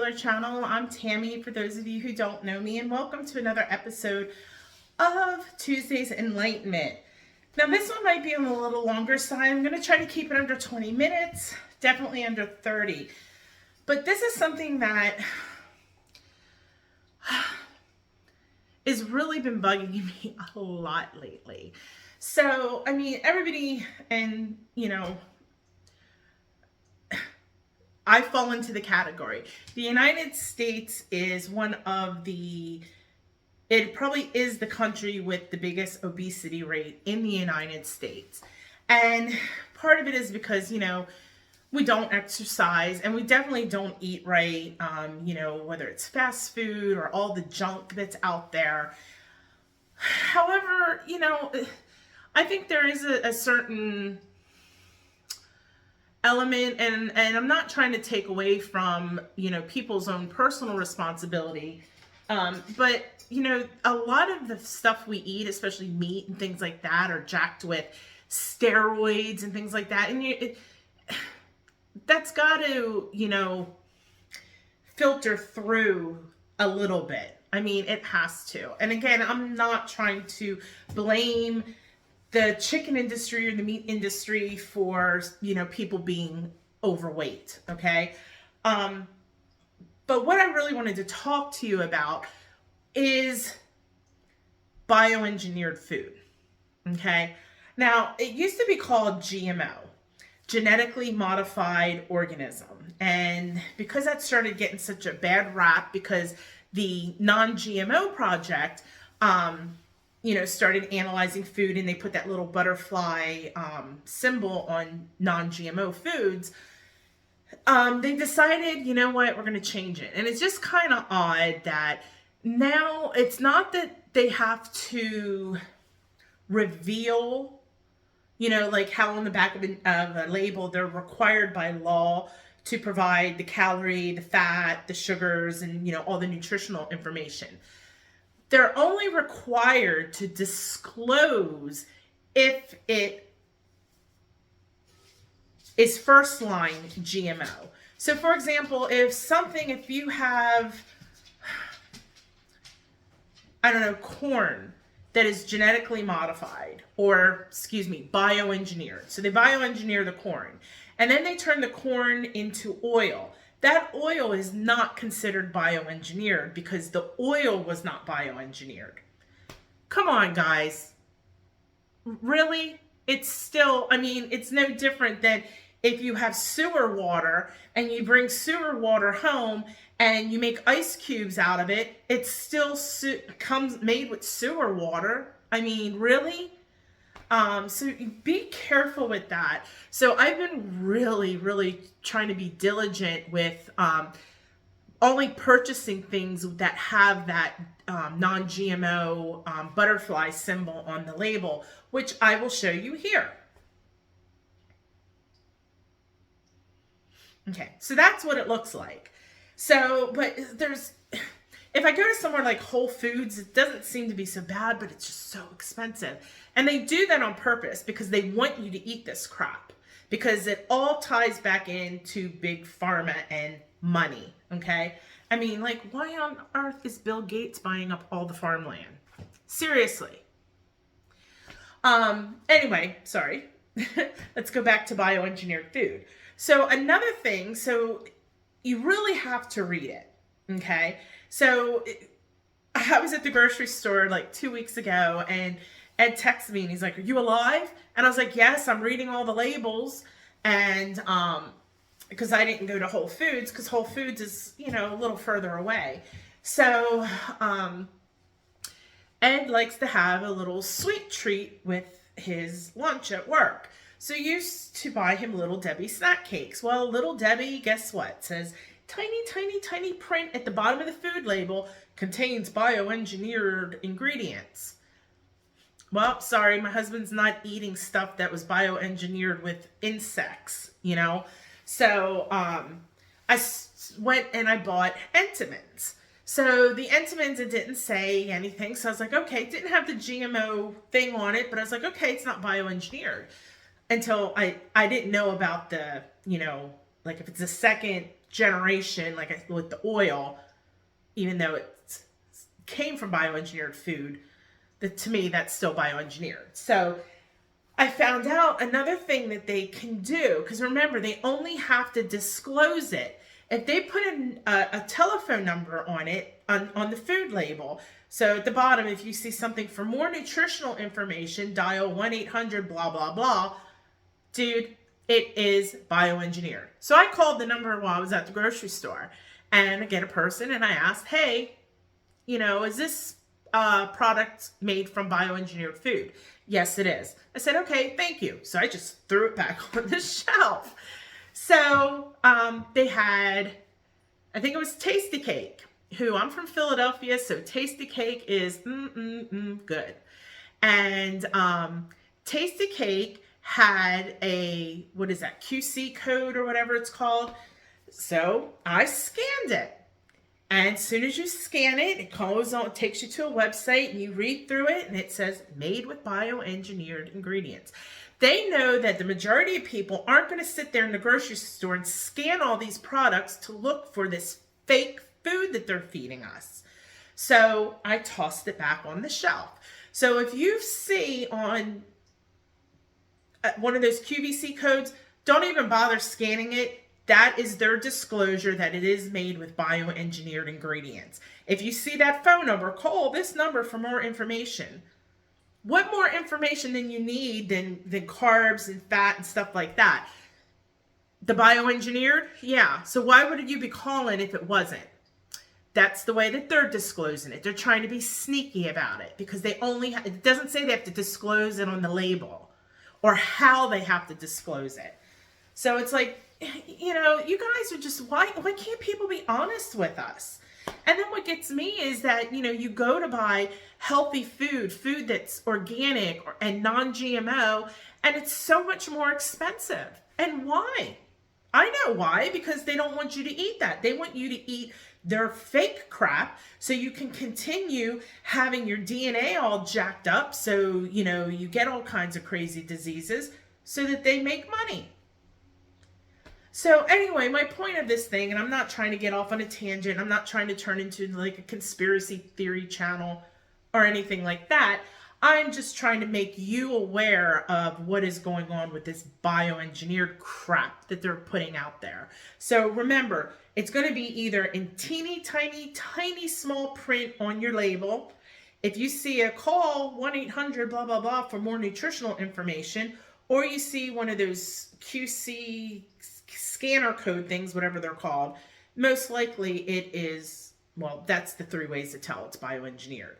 regular channel. I'm Tammy, for those of you who don't know me, and welcome to another episode of Tuesday's Enlightenment. Now, this one might be on a little longer side. I'm going to try to keep it under 20 minutes, definitely under 30. But this is something that has really been bugging me a lot lately. So, I mean, everybody, and I fall into the category. The United States is one of it probably is the country with the biggest obesity rate in the United States. And part of it is because, we don't exercise and we definitely don't eat right, whether it's fast food or all the junk that's out there. However, I think there is a certain element, and I'm not trying to take away from, people's own personal responsibility. But, a lot of the stuff we eat, especially meat and things like that, are jacked with steroids and things like that. And that's got to, filter through a little bit. I mean, it has to. And again, I'm not trying to blame the chicken industry or the meat industry for, people being overweight, okay? But what I really wanted to talk to you about is bioengineered food, okay? Now, it used to be called GMO, genetically modified organism. And because that started getting such a bad rap, because the non-GMO project, started analyzing food, and they put that little butterfly symbol on non-GMO foods, they decided, we're going to change it. And it's just kind of odd that now it's not that they have to reveal, like how on the back of a label, they're required by law to provide the calorie, the fat, the sugars, and, all the nutritional information. They're only required to disclose if it is first line GMO. So for example, if you have, corn that is genetically modified, or bioengineered. So they bioengineer the corn, and then they turn the corn into oil. That oil is not considered bioengineered because the oil was not bioengineered. Come on, guys. Really? It's still, it's no different than if you have sewer water and you bring sewer water home and you make ice cubes out of it. It's still comes made with sewer water. Really? So be careful with that. So I've been really, really trying to be diligent with only purchasing things that have that non-GMO butterfly symbol on the label, which I will show you here. Okay, so that's what it looks like. So, but if I go to somewhere like Whole Foods, it doesn't seem to be so bad, but it's just so expensive. And they do that on purpose because they want you to eat this crap, because it all ties back into big pharma and money, okay? Why on earth is Bill Gates buying up all the farmland? Seriously. Anyway, sorry. Let's go back to bioengineered food. So another thing, you really have to read it, okay? So I was at the grocery store like 2 weeks ago, and Ed texted me and he's like, "Are you alive?" And I was like, "Yes, I'm reading all the labels." And because I didn't go to Whole Foods, because Whole Foods is, a little further away. So Ed likes to have a little sweet treat with his lunch at work. So I used to buy him Little Debbie snack cakes. Well, Little Debbie, guess what? Says tiny, tiny, tiny print at the bottom of the food label, contains bioengineered ingredients. Well, sorry, my husband's not eating stuff that was bioengineered with insects, So I went and I bought Entenmann's. So the Entenmann's, it didn't say anything. So I was like, okay, it didn't have the GMO thing on it, but I was like, okay, it's not bioengineered. Until I didn't know about the, like if it's a second generation, like with the oil, even though it came from bioengineered food, that to me, that's still bioengineered. So I found out another thing that they can do, because remember, they only have to disclose it. If they put in a telephone number on it, on the food label, so at the bottom, if you see something for more nutritional information, dial 1-800 blah, blah, blah, dude, it is bioengineered. So I called the number while I was at the grocery store, and I get a person, and I asked, hey, is this product made from bioengineered food? Yes, it is. I said, okay, thank you. So I just threw it back on the shelf. So they had, I think it was Tasty Cake, who I'm from Philadelphia, so Tasty Cake is good. And Tasty Cake had a, what is that, QC code or whatever it's called. So I scanned it. And as soon as you scan it, it goes on, it takes you to a website, and you read through it, and it says made with bioengineered ingredients. They know that the majority of people aren't going to sit there in the grocery store and scan all these products to look for this fake food that they're feeding us. So I tossed it back on the shelf. So if you see on one of those QVC codes, don't even bother scanning it. That is their disclosure that it is made with bioengineered ingredients. If you see that phone number, call this number for more information. What more information than you need than carbs and fat and stuff like that? The bioengineered? Yeah. So why would you be calling if it wasn't? That's the way that they're disclosing it. They're trying to be sneaky about it because they only, it doesn't say they have to disclose it on the label or how they have to disclose it. So it's like, you guys are just, why can't people be honest with us? And then what gets me is that, you go to buy healthy food that's organic and non-GMO, and it's so much more expensive. And why? I know why, because they don't want you to eat that. They want you to eat their fake crap so you can continue having your DNA all jacked up so, you get all kinds of crazy diseases so that they make money. So anyway, my point of this thing, and I'm not trying to get off on a tangent, I'm not trying to turn into like a conspiracy theory channel or anything like that. I'm just trying to make you aware of what is going on with this bioengineered crap that they're putting out there. So remember, it's going to be either in teeny, tiny, tiny small print on your label. If you see a call 1-800 blah, blah, blah for more nutritional information, or you see one of those QC scanner code things, whatever they're called, most likely it is, well, that's the 3 ways to tell it's bioengineered.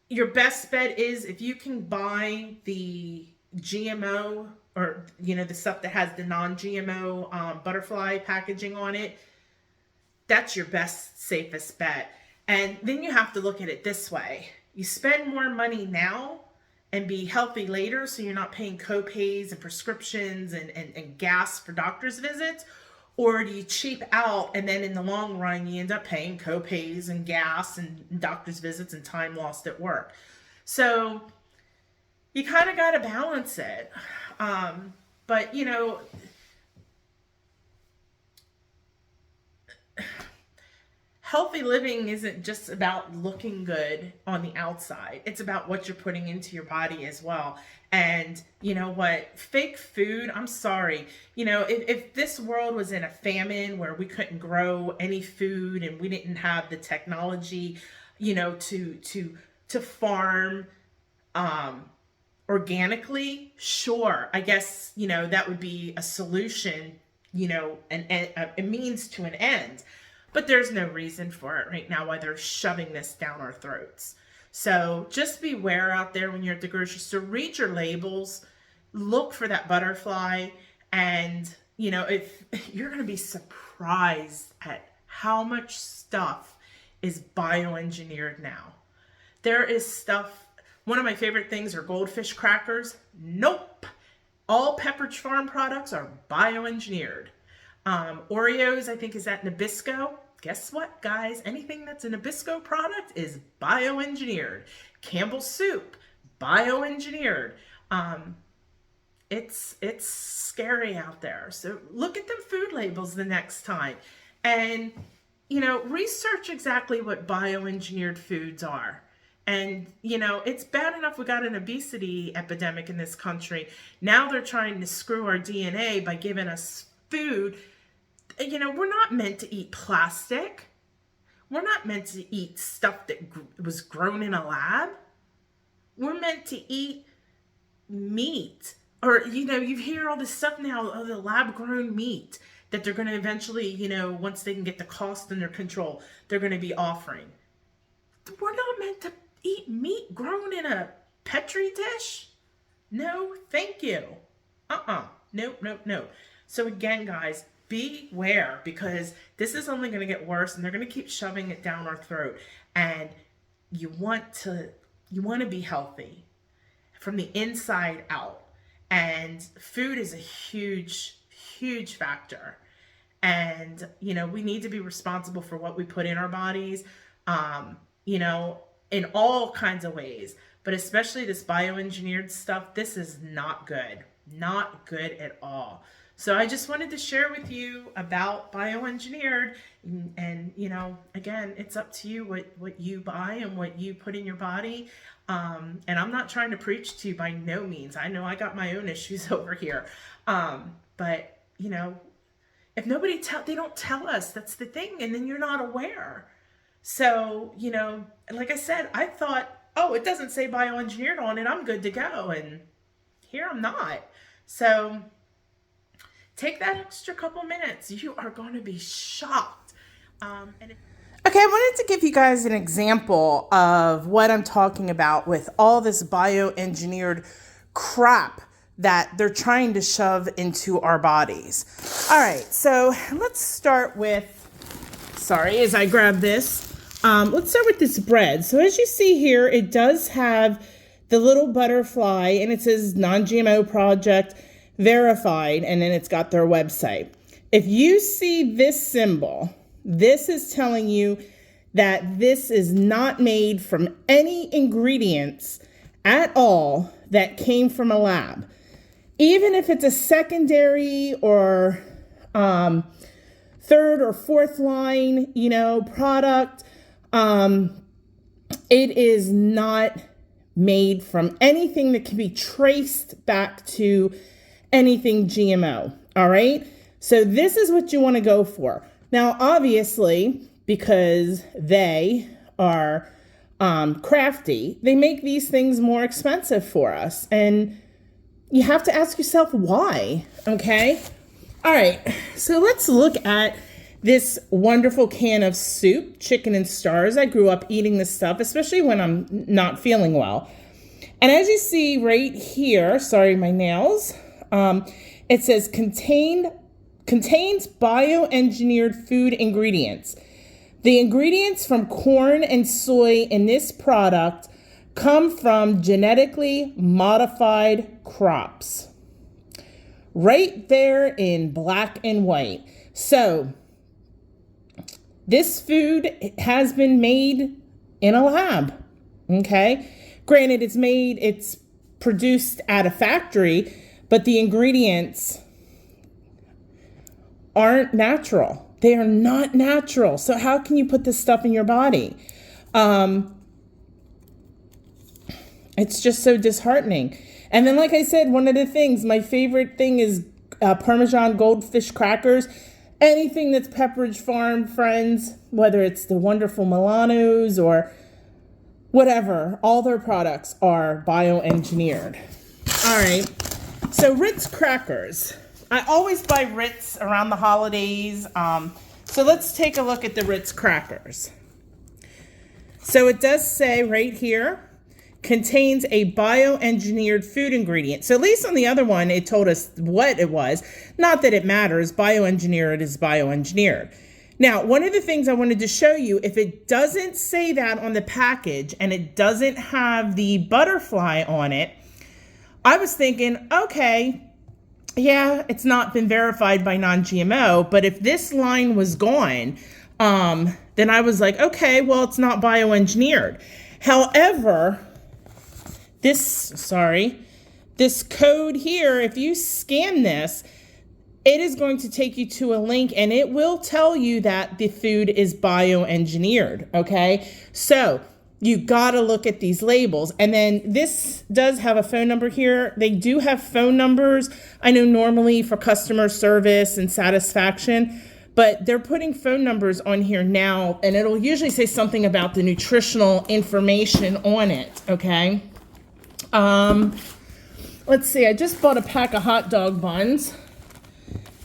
Your best bet is if you can buy the GMO or, the stuff that has the non-GMO butterfly packaging on it, that's your best, safest bet. And then you have to look at it this way. You spend more money now and be healthy later so you're not paying co-pays and prescriptions and gas for doctor's visits? Or do you cheap out and then in the long run you end up paying co-pays and gas and doctor's visits and time lost at work? So you kind of got to balance it. But, healthy living isn't just about looking good on the outside. It's about what you're putting into your body as well. And you know what? Fake food, I'm sorry. If this world was in a famine where we couldn't grow any food and we didn't have the technology, to farm organically, sure. I guess, that would be a solution, and a means to an end. But there's no reason for it right now why they're shoving this down our throats. So just beware out there when you're at the grocery store. Read your labels. Look for that butterfly. And, if you're going to be surprised at how much stuff is bioengineered now. There is stuff. One of my favorite things are goldfish crackers. Nope. All Pepperidge Farm products are bioengineered. Oreos, I think, is at Nabisco. Guess what, guys? Anything that's a Nabisco product is bioengineered. Campbell's soup, bioengineered. it's scary out there. So look at them food labels the next time, and research exactly what bioengineered foods are. And it's bad enough we got an obesity epidemic in this country. Now they're trying to screw our DNA by giving us food. We're not meant to eat plastic. We're not meant to eat stuff that was grown in a lab. We're meant to eat meat. Or, you hear all this stuff now of the lab-grown meat that they're going to eventually, once they can get the cost under control, they're going to be offering. We're not meant to eat meat grown in a Petri dish. No, thank you. No. So again, guys, beware, because this is only going to get worse, and they're going to keep shoving it down our throat. And you want to be healthy from the inside out. And food is a huge, huge factor. And, we need to be responsible for what we put in our bodies, in all kinds of ways. But especially this bioengineered stuff, this is not good. Not good at all. So I just wanted to share with you about bioengineered. And again, it's up to you what you buy and what you put in your body. And I'm not trying to preach to you by no means. I know I got my own issues over here. But, if nobody they don't tell us, that's the thing. And then you're not aware. So, like I said, I thought, oh, it doesn't say bioengineered on it, I'm good to go. And here I'm not. So take that extra couple minutes. You are going to be shocked. Okay, I wanted to give you guys an example of what I'm talking about with all this bioengineered crap that they're trying to shove into our bodies. All right, so let's start with, as I grab this, let's start with this bread. So as you see here, it does have the little butterfly, and it says non-GMO project verified, and then it's got their website. If you see this symbol, this is telling you that this is not made from any ingredients at all that came from a lab. Even if it's a secondary or third or fourth line, product, it is not made from anything that can be traced back to anything GMO. All right. So this is what you want to go for. Now, obviously, because they are crafty, they make these things more expensive for us. And you have to ask yourself why. Okay. All right. So let's look at this wonderful can of soup, chicken and stars. I grew up eating this stuff, especially when I'm not feeling well. And as you see right here, sorry, my nails, it says contains bioengineered food ingredients. The ingredients from corn and soy in this product come from genetically modified crops. Right there in black and white. So this food has been made in a lab, okay? Granted, it's produced at a factory, but the ingredients aren't natural. They are not natural. So how can you put this stuff in your body? It's just so disheartening. And then, like I said, one of the things, my favorite thing is Parmesan goldfish crackers. Anything that's Pepperidge Farm, friends, whether it's the wonderful Milanos or whatever, all their products are bioengineered. All right. So Ritz crackers. I always buy Ritz around the holidays. So let's take a look at the Ritz crackers. So it does say right here, contains a bioengineered food ingredient. So at least on the other one, it told us what it was. Not that it matters. Bioengineered is bioengineered. Now, one of the things I wanted to show you, if it doesn't say that on the package and it doesn't have the butterfly on it, I was thinking, okay, yeah, it's not been verified by non-GMO, but if this line was gone, then I was like, okay, well, it's not bioengineered. However, this this code here, if you scan this, it is going to take you to a link and it will tell you that the food is bioengineered, okay? So you gotta look at these labels. And then this does have a phone number here. They do have phone numbers, I know normally for customer service and satisfaction, but they're putting phone numbers on here now, and it'll usually say something about the nutritional information on it, okay? Let's see, I just bought a pack of hot dog buns.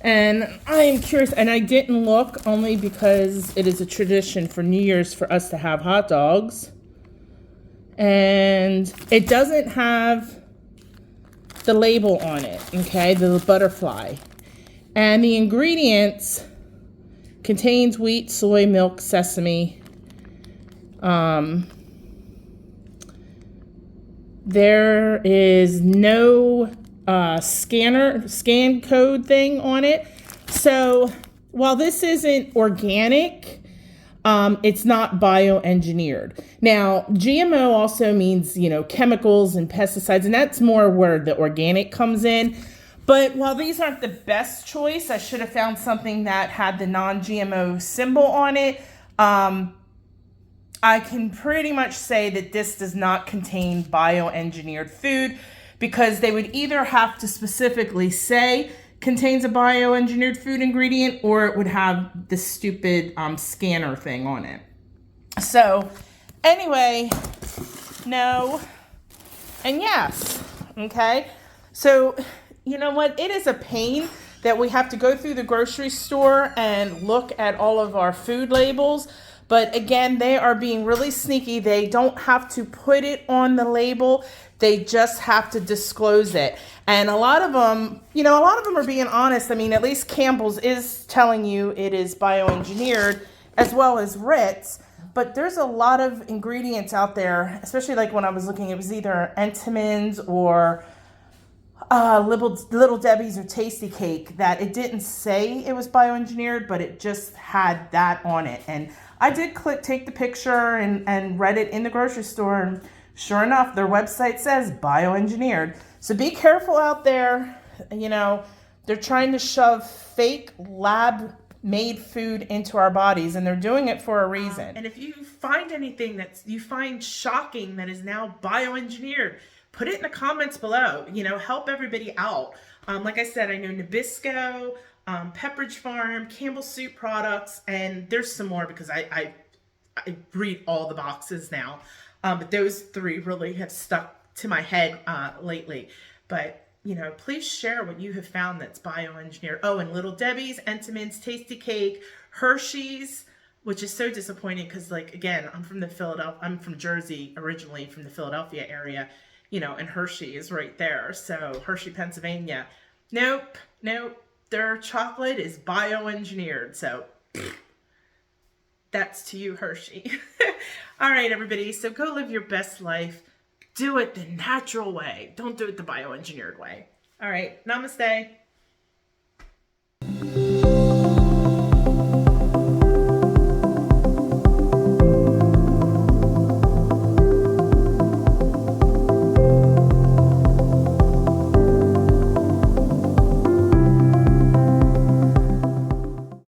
And I am curious, and I didn't look only because it is a tradition for New Year's for us to have hot dogs. And it doesn't have the label on it, okay, the butterfly. And the ingredients contains wheat, soy, milk, sesame. There is no scan code thing on it. So while this isn't organic, it's not bioengineered. Now, GMO also means, you know, chemicals and pesticides, and that's more where the organic comes in. But while these aren't the best choice, I should have found something that had the non-GMO symbol on it. I can pretty much say that this does not contain bioengineered food, because they would either have to specifically say contains a bioengineered food ingredient, or it would have the stupid scanner thing on it. So anyway, no and yes, okay? So you know what? It is a pain that we have to go through the grocery store and look at all of our food labels. But again, they are being really sneaky. They don't have to put it on the label. They just have to disclose it. And a lot of them, you know, a lot of them are being honest. I mean, at least Campbell's is telling you it is bioengineered, as well as Ritz. But there's a lot of ingredients out there, especially like when I was looking, it was either Entenmann's or Little Debbie's or Tasty Cake, that it didn't say it was bioengineered, but it just had that on it. And I did take the picture and read it in the grocery store, and sure enough, their website says bioengineered. So be careful out there. You know, they're trying to shove fake lab-made food into our bodies, and they're doing it for a reason. And if you find anything that you find shocking that is now bioengineered, put it in the comments below. You know, help everybody out. Like I said, I know Nabisco, Pepperidge Farm, Campbell Soup Products, and there's some more because I read all the boxes now. But those three really have stuck to my head lately. But, you know, please share what you have found that's bioengineered. Oh, and Little Debbie's, Entenmann's, Tasty Cake, Hershey's, which is so disappointing because, like, again, I'm from Jersey originally, from the Philadelphia area, you know, and Hershey is right there. So Hershey, Pennsylvania. Nope. Their chocolate is bioengineered. So that's to you, Hershey. All right, everybody. So go live your best life. Do it the natural way. Don't do it the bioengineered way. All right. Namaste.